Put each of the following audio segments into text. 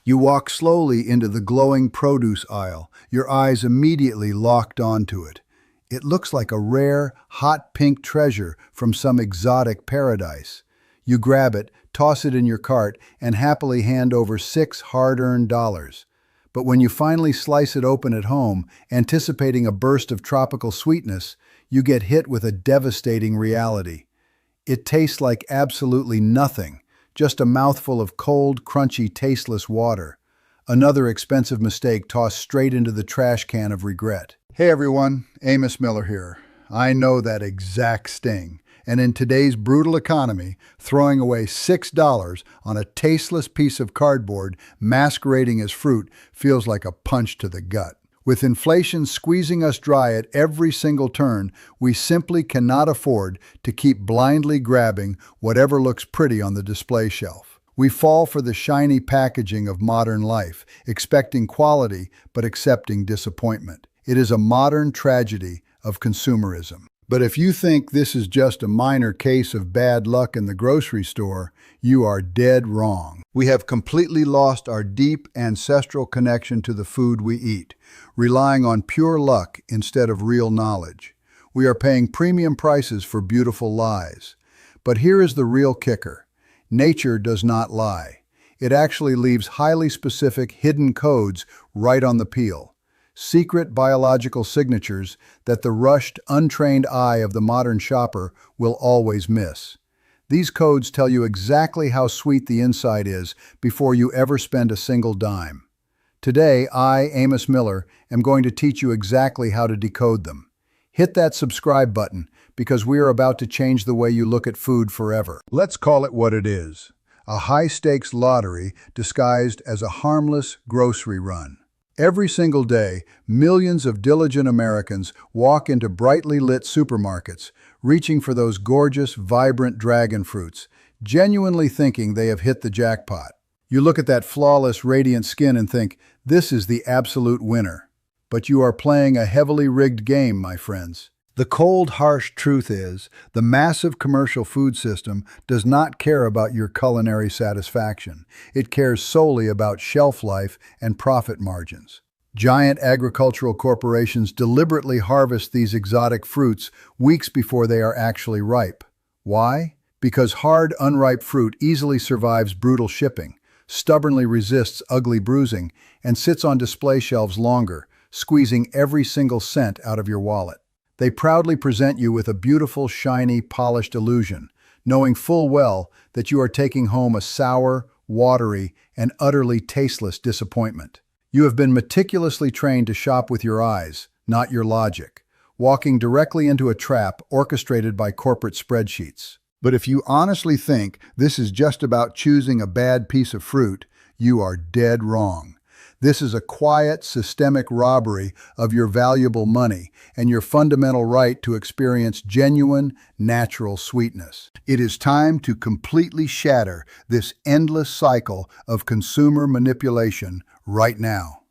You walk slowly into the glowing produce aisle, your eyes immediately locked onto it. It looks like a rare, hot pink treasure from some exotic paradise. You grab it, toss it in your cart, and happily hand over $6 hard-earned. But when you finally slice it open at home, anticipating a burst of tropical sweetness, you get hit with a devastating reality. It tastes like absolutely nothing, just a mouthful of cold, crunchy, tasteless water. Another expensive mistake tossed straight into the trash can of regret. Hey everyone, Amos Miller here. I know that exact sting. And in today's brutal economy, throwing away $6 on a tasteless piece of cardboard masquerading as fruit feels like a punch to the gut. With inflation squeezing us dry at every single turn, we simply cannot afford to keep blindly grabbing whatever looks pretty on the display shelf. We fall for the shiny packaging of modern life, expecting quality but accepting disappointment. It is a modern tragedy of consumerism. But if you think this is just a minor case of bad luck in the grocery store, you are dead wrong. We have completely lost our deep ancestral connection to the food we eat, relying on pure luck instead of real knowledge. We are paying premium prices for beautiful lies. But here is the real kicker. Nature does not lie. It actually leaves highly specific hidden codes right on the peel. Secret biological signatures that the rushed, untrained eye of the modern shopper will always miss. These codes tell you exactly how sweet the inside is before you ever spend a single dime. Today, I, Amos Miller, am going to teach you exactly how to decode them. Hit that subscribe button because we are about to change the way you look at food forever. Let's call it what it is: a high-stakes lottery disguised as a harmless grocery run. Every single day, millions of diligent Americans walk into brightly lit supermarkets, reaching for those gorgeous, vibrant dragon fruits, genuinely thinking they have hit the jackpot. You look at that flawless, radiant skin and think, this is the absolute winner. But you are playing a heavily rigged game, my friends. The cold, harsh truth is, the massive commercial food system does not care about your culinary satisfaction. It cares solely about shelf life and profit margins. Giant agricultural corporations deliberately harvest these exotic fruits weeks before they are actually ripe. Why? Because hard, unripe fruit easily survives brutal shipping, stubbornly resists ugly bruising, and sits on display shelves longer, squeezing every single cent out of your wallet. They proudly present you with a beautiful, shiny, polished illusion, knowing full well that you are taking home a sour, watery, and utterly tasteless disappointment. You have been meticulously trained to shop with your eyes, not your logic, walking directly into a trap orchestrated by corporate spreadsheets. But if you honestly think this is just about choosing a bad piece of fruit, you are dead wrong. This is a quiet, systemic robbery of your valuable money and your fundamental right to experience genuine, natural sweetness. It is time to completely shatter this endless cycle of consumer manipulation right now.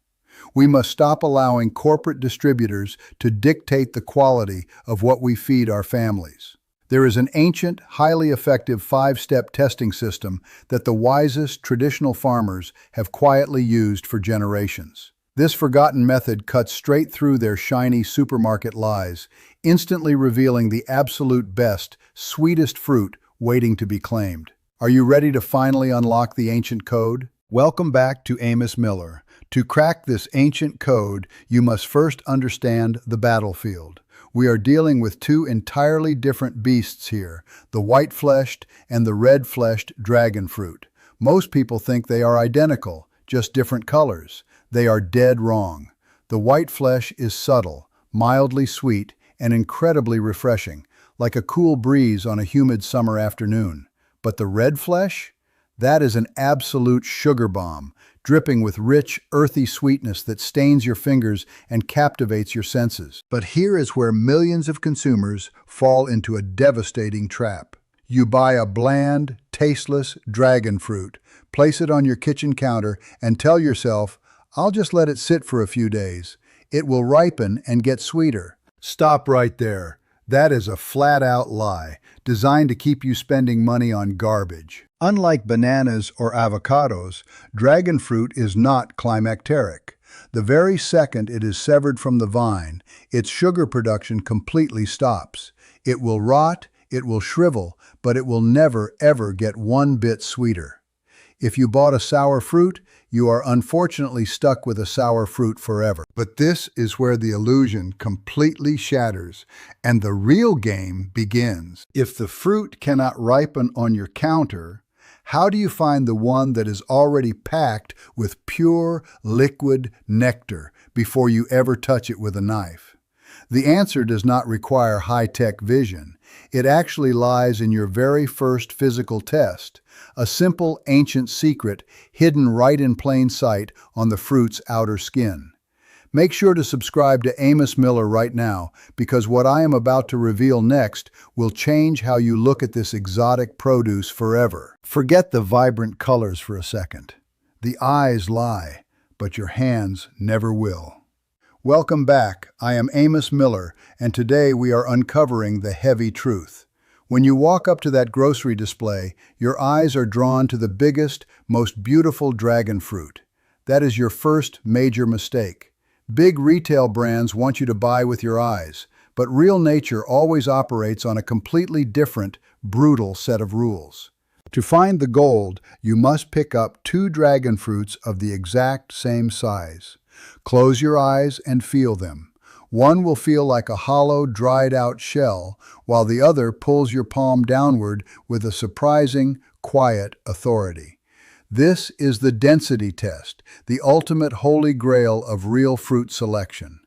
We must stop allowing corporate distributors to dictate the quality of what we feed our families. There is an ancient, highly effective 5-step testing system that the wisest traditional farmers have quietly used for generations. This forgotten method cuts straight through their shiny supermarket lies, instantly revealing the absolute best, sweetest fruit waiting to be claimed. Are you ready to finally unlock the ancient code? Welcome back to Amos Miller. To crack this ancient code, you must first understand the battlefield. We are dealing with two entirely different beasts here, the white-fleshed and the red-fleshed dragon fruit. Most people think they are identical, just different colors. They are dead wrong. The white flesh is subtle, mildly sweet, and incredibly refreshing, like a cool breeze on a humid summer afternoon. But the red flesh? That is an absolute sugar bomb, dripping with rich, earthy sweetness that stains your fingers and captivates your senses. But here is where millions of consumers fall into a devastating trap. You buy a bland, tasteless dragon fruit, place it on your kitchen counter, and tell yourself, I'll just let it sit for a few days. It will ripen and get sweeter. Stop right there. That is a flat-out lie, designed to keep you spending money on garbage. Unlike bananas or avocados, dragon fruit is not climacteric. The very second it is severed from the vine, its sugar production completely stops. It will rot, it will shrivel, but it will never, ever get one bit sweeter. If you bought a sour fruit, you are unfortunately stuck with a sour fruit forever. But this is where the illusion completely shatters, and the real game begins. If the fruit cannot ripen on your counter, how do you find the one that is already packed with pure, liquid nectar before you ever touch it with a knife? The answer does not require high-tech vision. It actually lies in your very first physical test, a simple ancient secret hidden right in plain sight on the fruit's outer skin. Make sure to subscribe to Amos Miller right now, because what I am about to reveal next will change how you look at this exotic produce forever. Forget the vibrant colors for a second. The eyes lie, but your hands never will. Welcome back. I am Amos Miller, and today we are uncovering the heavy truth. When you walk up to that grocery display, your eyes are drawn to the biggest, most beautiful dragon fruit. That is your first major mistake. Big retail brands want you to buy with your eyes, but real nature always operates on a completely different, brutal set of rules. To find the gold, you must pick up 2 dragon fruits of the exact same size. Close your eyes and feel them. One will feel like a hollow, dried-out shell, while the other pulls your palm downward with a surprising, quiet authority. This is the density test, the ultimate holy grail of real fruit selection.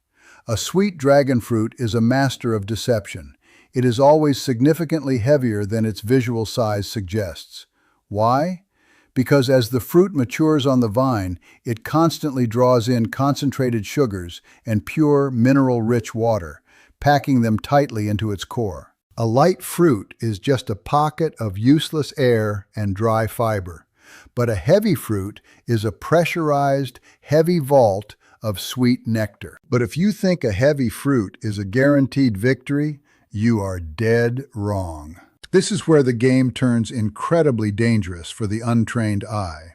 A sweet dragon fruit is a master of deception. It is always significantly heavier than its visual size suggests. Why? Because as the fruit matures on the vine, it constantly draws in concentrated sugars and pure, mineral-rich water, packing them tightly into its core. A light fruit is just a pocket of useless air and dry fiber. But a heavy fruit is a pressurized, heavy vault of sweet nectar. But if you think a heavy fruit is a guaranteed victory, you are dead wrong. This is where the game turns incredibly dangerous for the untrained eye.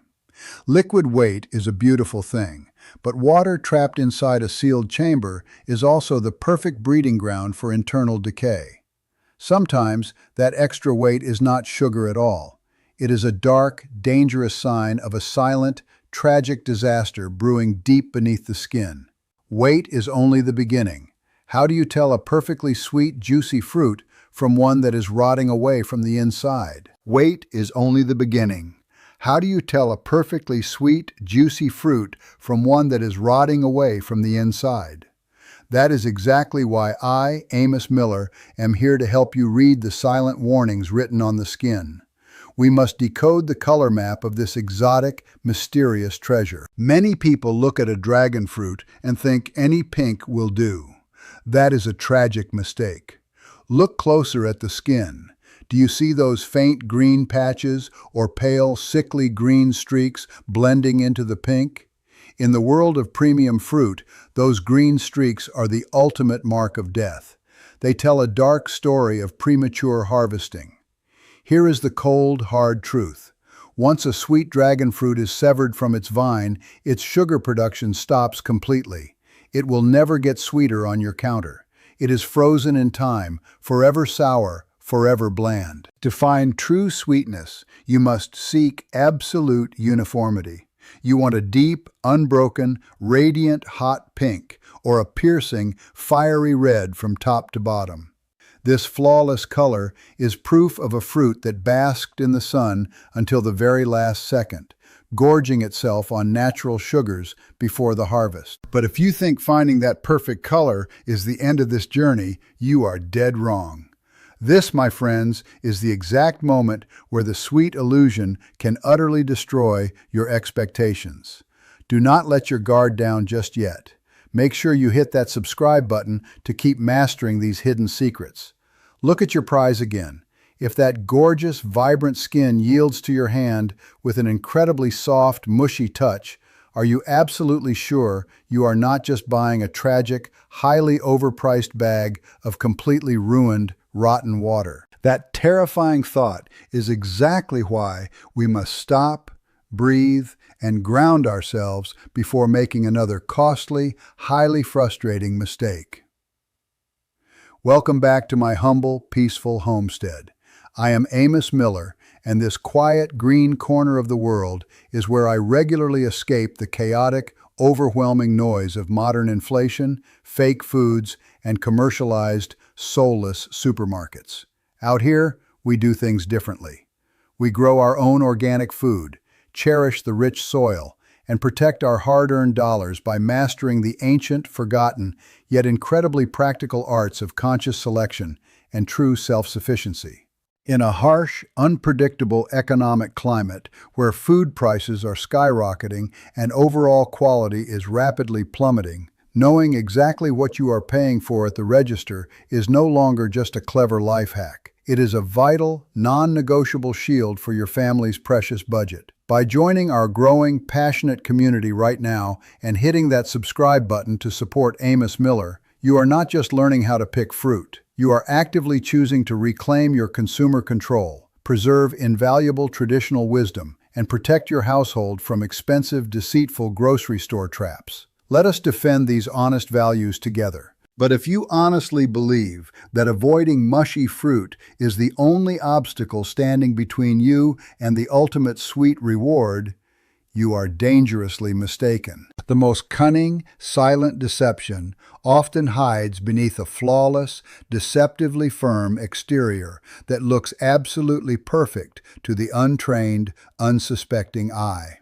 Liquid weight is a beautiful thing, but water trapped inside a sealed chamber is also the perfect breeding ground for internal decay. Sometimes that extra weight is not sugar at all. It is a dark, dangerous sign of a silent, tragic disaster brewing deep beneath the skin. Weight is only the beginning. How do you tell a perfectly sweet, juicy fruit from one that is rotting away from the inside? Weight is only the beginning. How do you tell a perfectly sweet, juicy fruit from one that is rotting away from the inside? That is exactly why I, Amos Miller, am here to help you read the silent warnings written on the skin. We must decode the color map of this exotic, mysterious treasure. Many people look at a dragon fruit and think any pink will do. That is a tragic mistake. Look closer at the skin. Do you see those faint green patches or pale, sickly green streaks blending into the pink? In the world of premium fruit, those green streaks are the ultimate mark of death. They tell a dark story of premature harvesting. Here is the cold, hard truth. Once a sweet dragon fruit is severed from its vine, its sugar production stops completely. It will never get sweeter on your counter. It is frozen in time, forever sour, forever bland. To find true sweetness, you must seek absolute uniformity. You want a deep, unbroken, radiant, hot pink, or a piercing, fiery red from top to bottom. This flawless color is proof of a fruit that basked in the sun until the very last second, gorging itself on natural sugars before the harvest. But if you think finding that perfect color is the end of this journey, you are dead wrong. This, my friends, is the exact moment where the sweet illusion can utterly destroy your expectations. Do not let your guard down just yet. Make sure you hit that subscribe button to keep mastering these hidden secrets. Look at your prize again. If that gorgeous, vibrant skin yields to your hand with an incredibly soft, mushy touch, Are you absolutely sure you are not just buying a tragic, highly overpriced bag of completely ruined, rotten water? That terrifying thought is exactly why we must stop, breathe, and ground ourselves before making another costly, highly frustrating mistake. Welcome back to my humble, peaceful homestead. I am Amos Miller, and this quiet, green corner of the world is where I regularly escape the chaotic, overwhelming noise of modern inflation, fake foods, and commercialized, soulless supermarkets. Out here, we do things differently. We grow our own organic food, cherish the rich soil, and protect our hard-earned dollars by mastering the ancient, forgotten, yet incredibly practical arts of conscious selection and true self-sufficiency. In a harsh, unpredictable economic climate where food prices are skyrocketing and overall quality is rapidly plummeting, knowing exactly what you are paying for at the register is no longer just a clever life hack. It is a vital, non-negotiable shield for your family's precious budget. By joining our growing, passionate community right now and hitting that subscribe button to support Amos Miller, you are not just learning how to pick fruit. You are actively choosing to reclaim your consumer control, preserve invaluable traditional wisdom, and protect your household from expensive, deceitful grocery store traps. Let us defend these honest values together. But if you honestly believe that avoiding mushy fruit is the only obstacle standing between you and the ultimate sweet reward, you are dangerously mistaken. The most cunning, silent deception often hides beneath a flawless, deceptively firm exterior that looks absolutely perfect to the untrained, unsuspecting eye.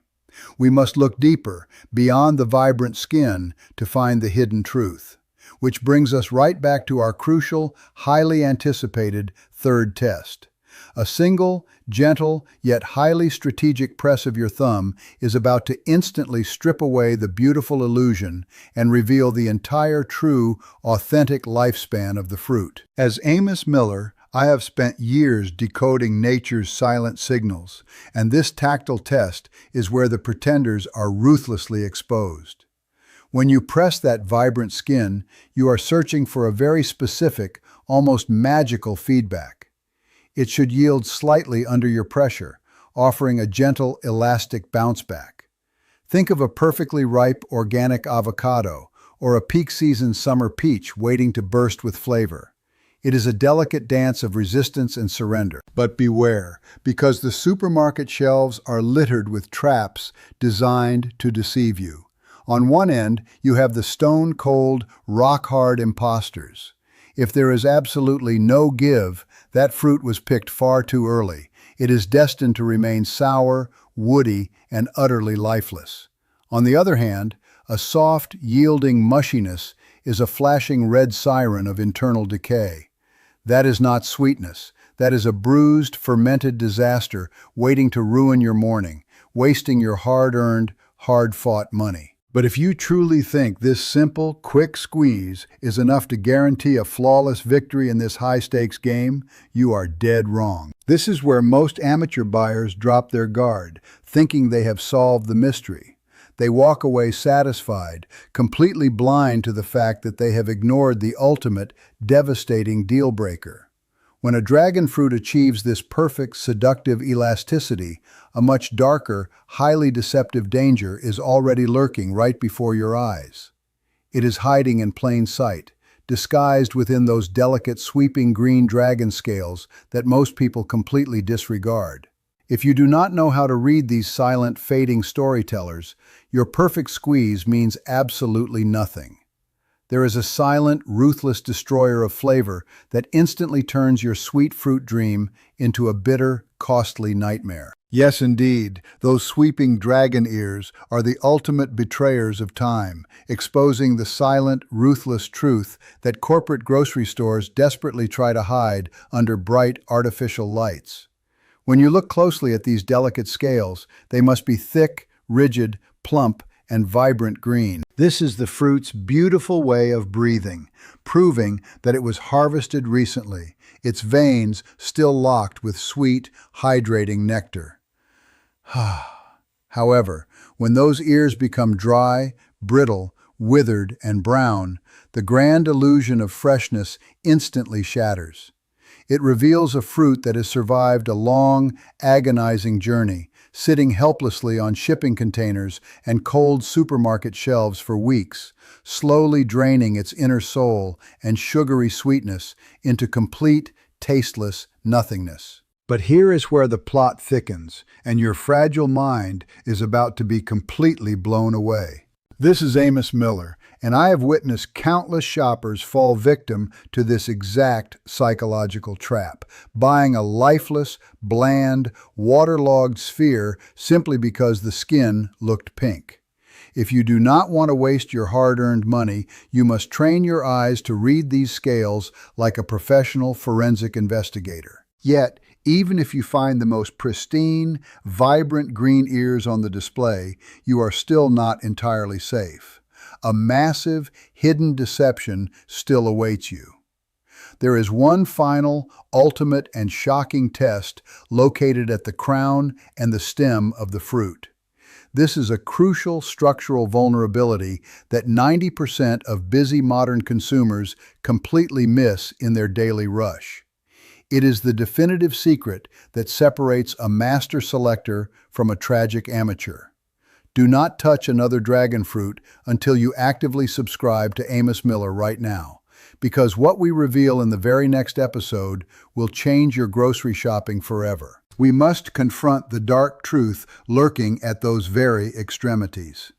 We must look deeper, beyond the vibrant skin, to find the hidden truth. Which brings us right back to our crucial, highly anticipated third test. A single, gentle, yet highly strategic press of your thumb is about to instantly strip away the beautiful illusion and reveal the entire true, authentic lifespan of the fruit. As Amos Miller, I have spent years decoding nature's silent signals, and this tactile test is where the pretenders are ruthlessly exposed. When you press that vibrant skin, you are searching for a very specific, almost magical feedback. It should yield slightly under your pressure, offering a gentle, elastic bounce back. Think of a perfectly ripe organic avocado or a peak season summer peach waiting to burst with flavor. It is a delicate dance of resistance and surrender. But beware, because the supermarket shelves are littered with traps designed to deceive you. On one end, you have the stone-cold, rock-hard imposters. If there is absolutely no give, that fruit was picked far too early. It is destined to remain sour, woody, and utterly lifeless. On the other hand, a soft, yielding mushiness is a flashing red siren of internal decay. That is not sweetness. That is a bruised, fermented disaster waiting to ruin your morning, wasting your hard-earned, hard-fought money. But if you truly think this simple, quick squeeze is enough to guarantee a flawless victory in this high-stakes game, you are dead wrong. This is where most amateur buyers drop their guard, thinking they have solved the mystery. They walk away satisfied, completely blind to the fact that they have ignored the ultimate, devastating deal breaker. When a dragon fruit achieves this perfect, seductive elasticity, a much darker, highly deceptive danger is already lurking right before your eyes. It is hiding in plain sight, disguised within those delicate, sweeping green dragon scales that most people completely disregard. If you do not know how to read these silent, fading storytellers, your perfect squeeze means absolutely nothing. There is a silent, ruthless destroyer of flavor that instantly turns your sweet fruit dream into a bitter, costly nightmare. Yes, indeed, those sweeping dragon ears are the ultimate betrayers of time, exposing the silent, ruthless truth that corporate grocery stores desperately try to hide under bright, artificial lights. When you look closely at these delicate scales, they must be thick, rigid, plump, and vibrant green. This is the fruit's beautiful way of breathing, proving that it was harvested recently, its veins still locked with sweet, hydrating nectar. However, When those ears become dry, brittle, withered, and brown, the grand illusion of freshness instantly shatters. It reveals a fruit that has survived a long, agonizing journey, sitting helplessly on shipping containers and cold supermarket shelves for weeks, slowly draining its inner soul and sugary sweetness into complete, tasteless nothingness. But here is where the plot thickens, and your fragile mind is about to be completely blown away. This is Amos Miller, and I have witnessed countless shoppers fall victim to this exact psychological trap, buying a lifeless, bland, waterlogged sphere simply because the skin looked pink. If you do not want to waste your hard-earned money, you must train your eyes to read these scales like a professional forensic investigator. Yet, even if you find the most pristine, vibrant green ears on the display, you are still not entirely safe. A massive, hidden deception still awaits you. There is one final, ultimate, and shocking test located at the crown and the stem of the fruit. This is a crucial structural vulnerability that 90% of busy modern consumers completely miss in their daily rush. It is the definitive secret that separates a master selector from a tragic amateur. Do not touch another dragon fruit until you actively subscribe to Amos Miller right now, because what we reveal in the very next episode will change your grocery shopping forever. We must confront the dark truth lurking at those very extremities.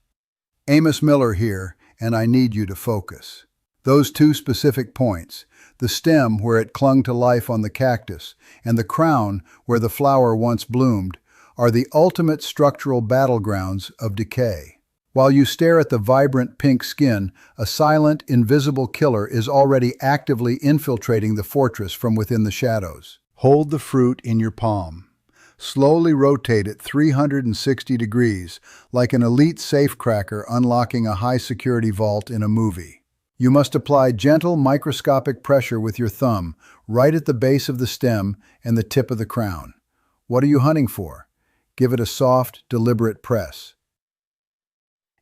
Amos Miller here, and I need you to focus. Those two specific points, the stem where it clung to life on the cactus, and the crown where the flower once bloomed, are the ultimate structural battlegrounds of decay. While you stare at the vibrant pink skin, a silent, invisible killer is already actively infiltrating the fortress from within the shadows. Hold the fruit in your palm. Slowly rotate it 360 degrees, like an elite safecracker unlocking a high-security vault in a movie. You must apply gentle microscopic pressure with your thumb, right at the base of the stem and the tip of the crown. What are you hunting for? Give it a soft, deliberate press.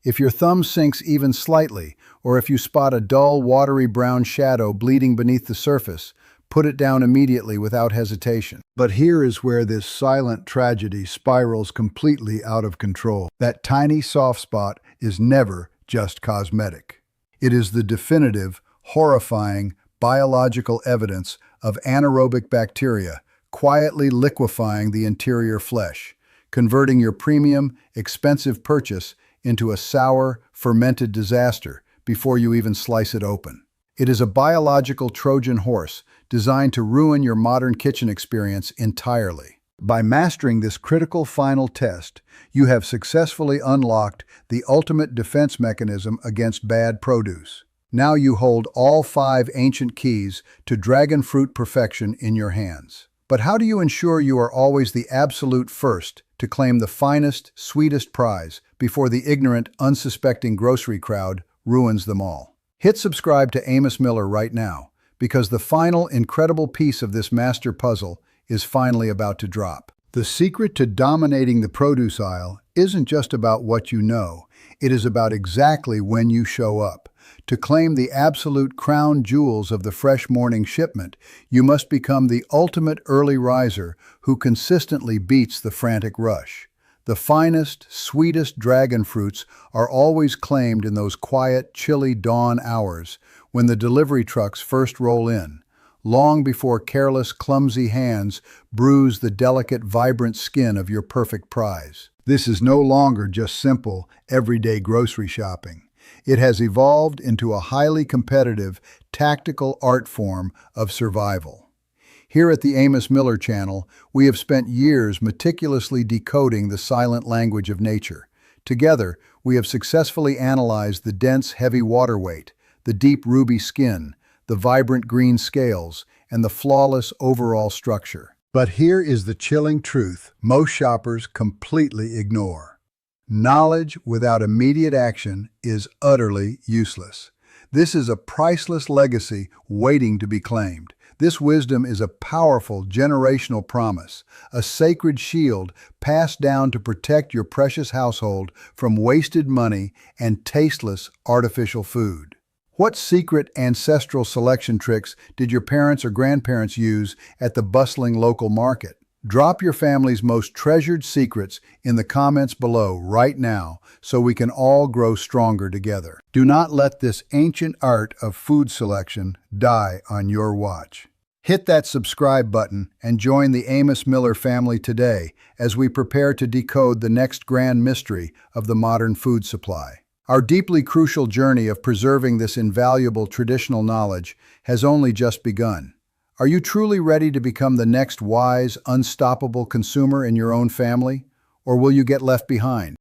If your thumb sinks even slightly, or if you spot a dull, watery brown shadow bleeding beneath the surface, put it down immediately without hesitation. But here is where this silent tragedy spirals completely out of control. That tiny soft spot is never just cosmetic. It is the definitive, horrifying, biological evidence of anaerobic bacteria quietly liquefying the interior flesh, converting your premium, expensive purchase into a sour, fermented disaster before you even slice it open. It is a biological Trojan horse designed to ruin your modern kitchen experience entirely. By mastering this critical final test, you have successfully unlocked the ultimate defense mechanism against bad produce. Now you hold all 5 ancient keys to dragon fruit perfection in your hands. But how do you ensure you are always the absolute first to claim the finest, sweetest prize before the ignorant, unsuspecting grocery crowd ruins them all? Hit subscribe to Amos Miller right now, because the final incredible piece of this master puzzle is finally about to drop. The secret to dominating the produce aisle isn't just about what you know, it is about exactly when you show up. To claim the absolute crown jewels of the fresh morning shipment, you must become the ultimate early riser who consistently beats the frantic rush. The finest, sweetest dragon fruits are always claimed in those quiet, chilly dawn hours when the delivery trucks first roll in, long before careless, clumsy hands bruise the delicate, vibrant skin of your perfect prize. This is no longer just simple, everyday grocery shopping. It has evolved into a highly competitive, tactical art form of survival. Here at the Amos Miller channel, we have spent years meticulously decoding the silent language of nature. Together, we have successfully analyzed the dense, heavy water weight, the deep ruby skin, the vibrant green scales, and the flawless overall structure. But here is the chilling truth most shoppers completely ignore. Knowledge without immediate action is utterly useless. This is a priceless legacy waiting to be claimed. This wisdom is a powerful generational promise, a sacred shield passed down to protect your precious household from wasted money and tasteless artificial food. What secret ancestral selection tricks did your parents or grandparents use at the bustling local market? Drop your family's most treasured secrets in the comments below right now so we can all grow stronger together. Do not let this ancient art of food selection die on your watch. Hit that subscribe button and join the Amos Miller family today as we prepare to decode the next grand mystery of the modern food supply. Our deeply crucial journey of preserving this invaluable traditional knowledge has only just begun. Are you truly ready to become the next wise, unstoppable consumer in your own family? Or will you get left behind?